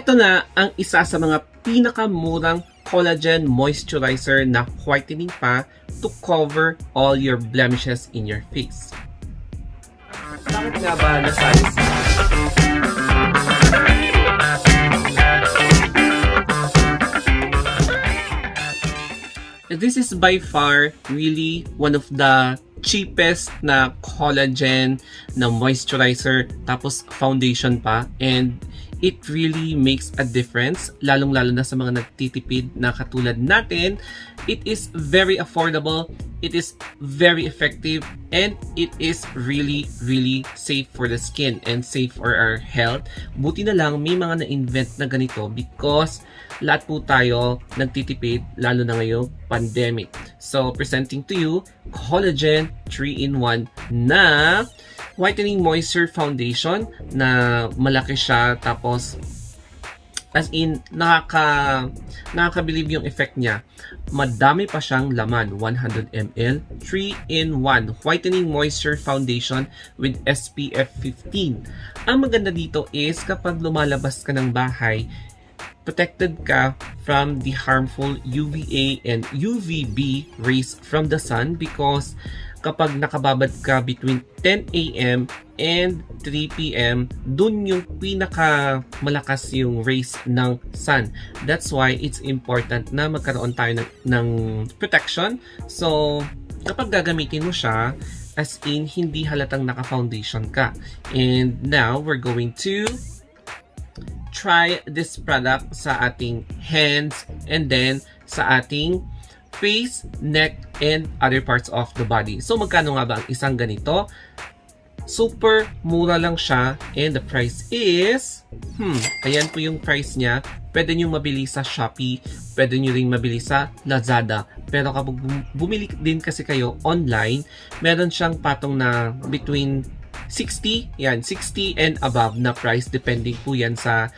Ito na ang isa sa mga pinakamurang collagen moisturizer na whitening pa to cover all your blemishes in your face. Bakit nga ba na-size? This is by far really one of the cheapest na collagen na moisturizer tapos foundation pa, and it really makes a difference lalong-lalo na sa mga nagtitipid na katulad natin. It is very affordable, it is very effective, and it is really safe for the skin and safe for our health. Buti na lang may mga na-invent na ganito because lahat po tayo nagtitipid lalo na ngayong pandemic. So presenting to you Collagen 3-in-1 na whitening moisture foundation na malaki siya, tapos as in nakakabilib yung effect niya. Madami pa siyang laman, 100 ml, 3-in-1 whitening moisture foundation with SPF 15. Ang maganda dito is kapag lumalabas ka ng bahay, protected ka from the harmful UVA and UVB rays from the sun, because kapag nakababad ka between 10 a.m. and 3 p.m., dun yung pinaka malakas yung rays ng sun. That's why it's important na magkaroon tayo ng protection. So, kapag gagamitin mo siya, as in, hindi halatang naka-foundation ka. And now, we're going to try this product sa ating hands and then sa ating face, neck, and other parts of the body. So, magkano nga ba ang isang ganito? Super mura lang siya, and the price is, ayan po yung price niya. Pwede nyo mabili sa Shopee, pwede nyo ring mabili sa Lazada. Pero kapag bumili din kasi kayo online, meron siyang patong na between 60 and above na price, depending po yan sa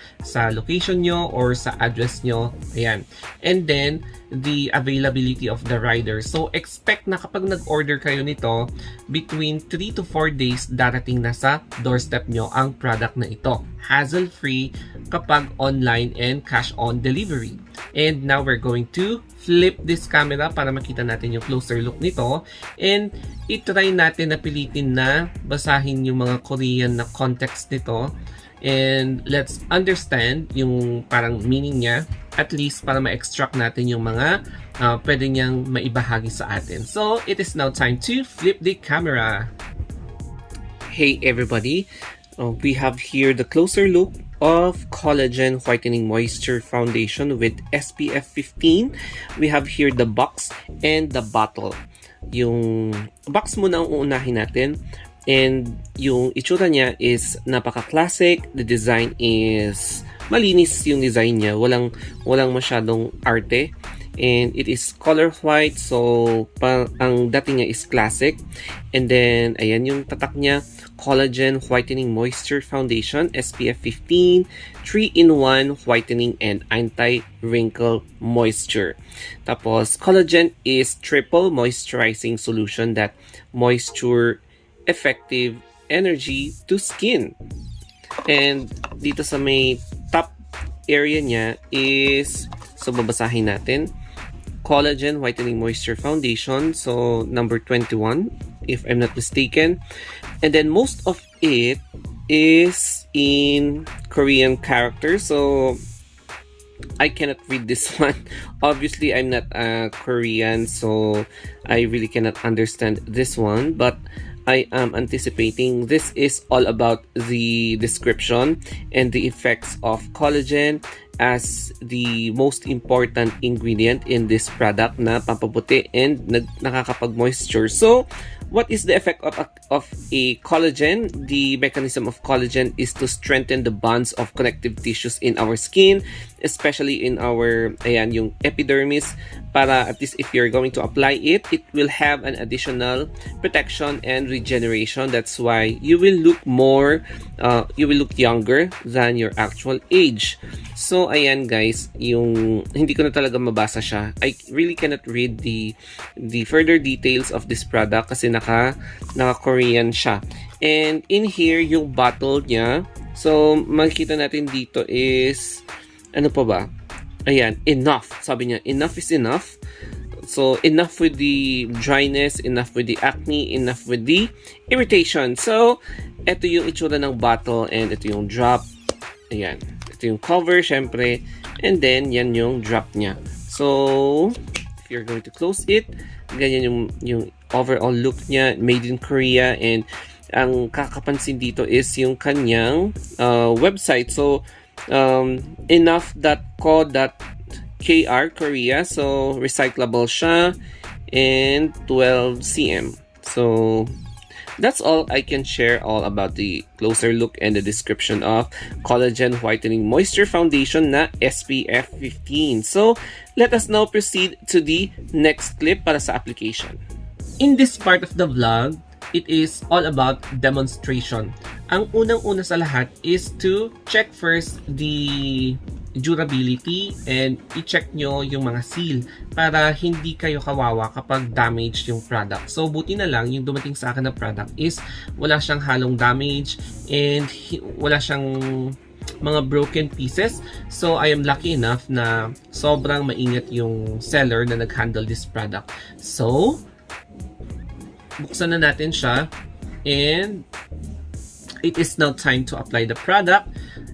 location nyo or sa address nyo. Ayan. And then the availability of the rider. So expect na kapag nag-order kayo nito, between 3 to 4 days darating na sa doorstep nyo ang product na ito. Hassle-free kapag online and cash on delivery. And now we're going to flip this camera para makita natin yung closer look nito, and itry natin na pilitin na basahin yung mga Korean na context nito, and let's understand yung parang meaning niya, at least para ma-extract natin yung mga pwede niyang maibahagi sa atin. So it is now time to flip the camera. Hey everybody, we have here the closer look of Collagen Whitening Moisture Foundation with SPF 15. We have here the box and the bottle. Yung box muna ang uunahin natin, and yung itsura niya is napaka-classic. The design is malinis, yung design niya, walang masyadong arte, and it is color white, so ang dating niya is classic. And then ayan yung tatak niya, Collagen Whitening Moisture Foundation, SPF 15, 3-in-1 whitening and anti-wrinkle moisture. Tapos, collagen is triple moisturizing solution that moisture effective energy to skin. And dito sa may top area niya is, so babasahin natin, Collagen Whitening Moisture Foundation, so number 21 if I'm not mistaken. And then most of it is in Korean characters, so I cannot read this one. Obviously, I'm not Korean, so I really cannot understand this one, but I am anticipating this is all about the description and the effects of collagen as the most important ingredient in this product na pampaputi and nakakapag-moisture. So, what is the effect of a collagen? The mechanism of collagen is to strengthen the bonds of connective tissues in our skin, especially in our, ayan, yung epidermis, para at least if you're going to apply it, it will have an additional protection and regeneration. That's why you will look more, you will look younger than your actual age. So, ayan guys, yung hindi ko na talaga mabasa siya. I really cannot read the further details of this product kasi naka-Korean siya. And in here, yung bottle niya, So, makikita natin dito is, ano pa ba? Ayan, enough. Sabi niya, enough is enough. So, enough with the dryness, enough with the acne, enough with the irritation. So, ito yung itsura ng bottle and ito yung drop. Ayan. Ito yung cover, syempre. And then, yan yung drop niya. So, if you're going to close it, ganyan yung overall look niya, made in Korea. And ang kakapansin dito is yung kanyang website. So, enough.co.kr Korea. So, recyclable siya and 12 cm. So, that's all I can share all about the closer look and the description of Collagen Whitening Moisture Foundation na SPF 15. So, let us now proceed to the next clip para sa application. In this part of the vlog, it is all about demonstration. Ang unang-una sa lahat is to check first the durability and i-check nyo yung mga seal para hindi kayo kawawa kapag damaged yung product. So, buti na lang yung dumating sa akin na product is wala siyang halong damage and wala siyang mga broken pieces. So, I am lucky enough na sobrang maingat yung seller na nag-handle this product. So, buksan na natin siya and it is now time to apply the product.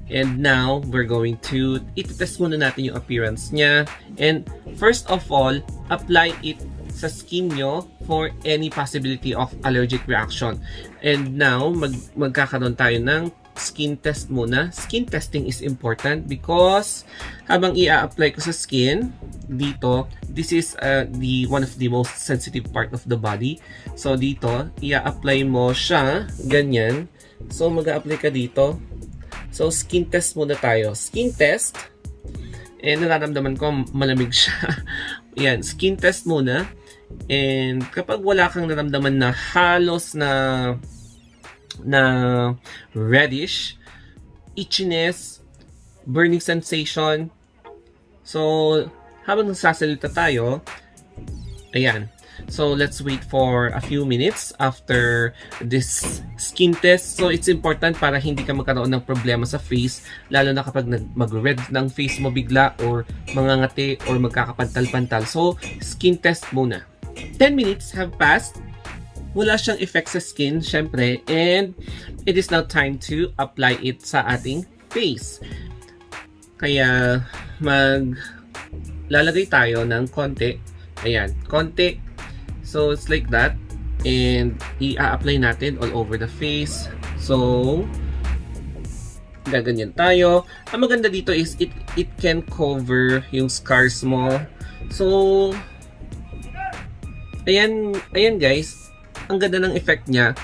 And now, we're going to i-test muna natin yung appearance niya. And first of all, apply it sa skin nyo for any possibility of allergic reaction. And now, magkakaroon tayo ng skin test muna. Skin testing is important because habang i-apply ko sa skin, dito, this is the one of the most sensitive part of the body. So, dito, i-apply mo siya, ganyan. So, mag-a-apply ka dito. So, skin test muna tayo. Skin test. And nararamdaman ko malamig siya. Yan, skin test muna. And kapag wala kang naramdaman na halos na reddish, itchiness, burning sensation. So, habang nagsasalita tayo, ayan. So, let's wait for a few minutes after this skin test. So, it's important para hindi ka magkaroon ng problema sa face, lalo na kapag mag-red ng face mo bigla or mangangati or magkakapantal-pantal. So, skin test muna. 10 minutes have passed. Wala siyang effect sa skin, syempre, and it is now time to apply it sa ating face. Kaya, maglalagay tayo ng konti. Ayan, konti. So, it's like that. And, i-apply natin all over the face. So, gaganyan tayo. Ang maganda dito is, it can cover yung scars mo. So, ayan guys. Ang ganda ng effect niya.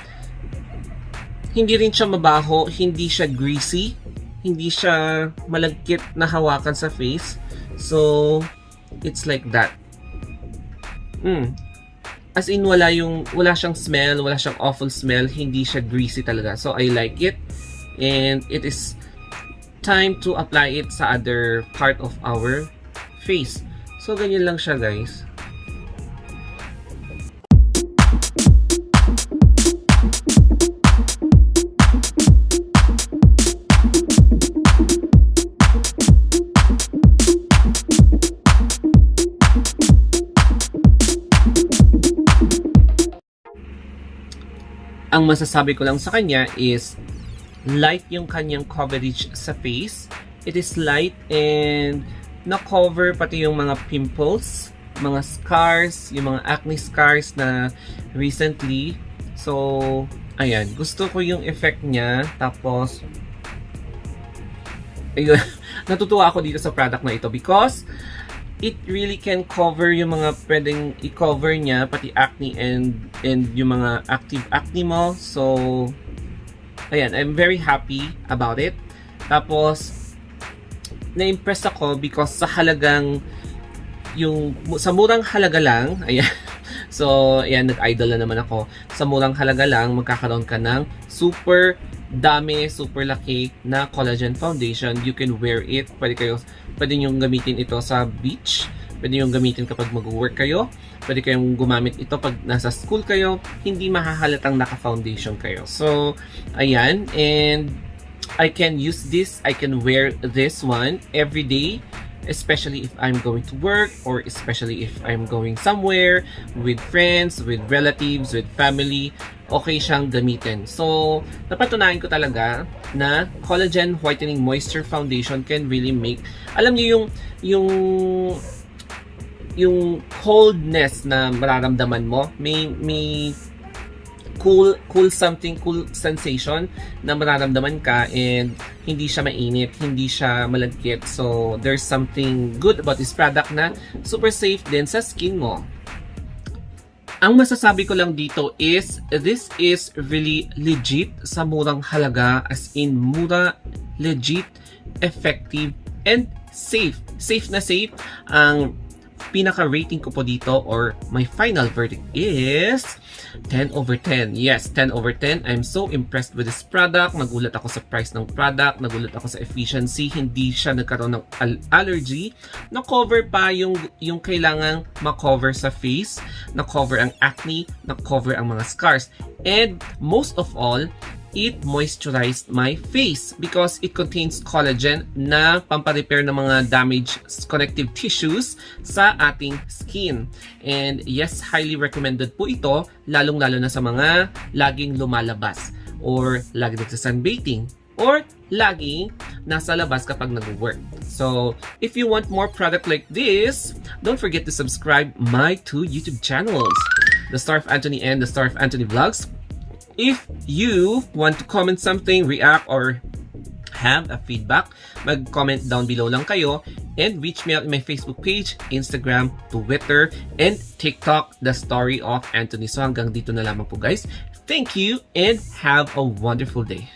Hindi rin siya mabaho, hindi siya greasy, hindi siya malagkit na hawakan sa face. So, it's like that. As in, wala siyang smell, wala siyang awful smell, hindi siya greasy talaga. So, I like it. And it is time to apply it sa other part of our face. So, ganyan lang siya guys. Ang masasabi ko lang sa kanya is light yung kanyang coverage sa face. It is light and na-cover pati yung mga pimples, mga scars, yung mga acne scars na recently. So, ayan. Gusto ko yung effect niya. Tapos, ayun, natutuwa ako dito sa product na ito because it really can cover yung mga pwedeng i-cover niya, pati acne and yung mga active acne mo. So, ayan, I'm very happy about it. Tapos, na-impress ako because sa halagang, sa murang halaga lang, ayan. So, ayan, nag-idol na naman ako. Sa murang halaga lang, magkakaroon ka ng super dami, super laki na collagen foundation. You can wear it. Pwede nyo gamitin ito sa beach. Pwede nyo gamitin kapag mag-work kayo. Pwede kayong gumamit ito pag nasa school kayo. Hindi mahahalatang naka-foundation kayo. So, ayan. And I can use this, I can wear this one every day, especially if I'm going to work or especially if I'm going somewhere with friends, with relatives, with family. Okay siyang gamitin. So, napatunayan ko talaga na Collagen Whitening Moisture Foundation can really make, alam niyo yung coldness na mararamdaman mo, may cool sensation na mararamdaman ka, and hindi siya mainit, hindi siya malagkit. So, there's something good about this product na super safe din sa skin mo. Ang masasabi ko lang dito is, this is really legit sa murang halaga, as in mura, legit, effective, and safe. Safe na safe. Ang pinaka-rating ko po dito, or my final verdict is 10 over 10. Yes, 10 over 10. I'm so impressed with this product. Nagulat ako sa price ng product. Nagulat ako sa efficiency. Hindi siya nagkaroon ng allergy. Na-cover pa yung kailangang ma-cover sa face. Na-cover ang acne. Na-cover ang mga scars. And most of all, it moisturized my face because it contains collagen na pamparepair ng mga damaged connective tissues sa ating skin. And yes, highly recommended po ito, lalong-lalo na sa mga laging lumalabas or laging nagsa-sunbathing or laging nasa labas kapag nag-work. So, if you want more product like this, don't forget to subscribe my two YouTube channels, The Star of Anthony and The Star of Anthony Vlogs. If you want to comment something, react, or have a feedback, mag-comment down below lang kayo, and reach me out in my Facebook page, Instagram, Twitter, and TikTok, The Story of Anthony. So hanggang dito na lamang po guys. Thank you and have a wonderful day.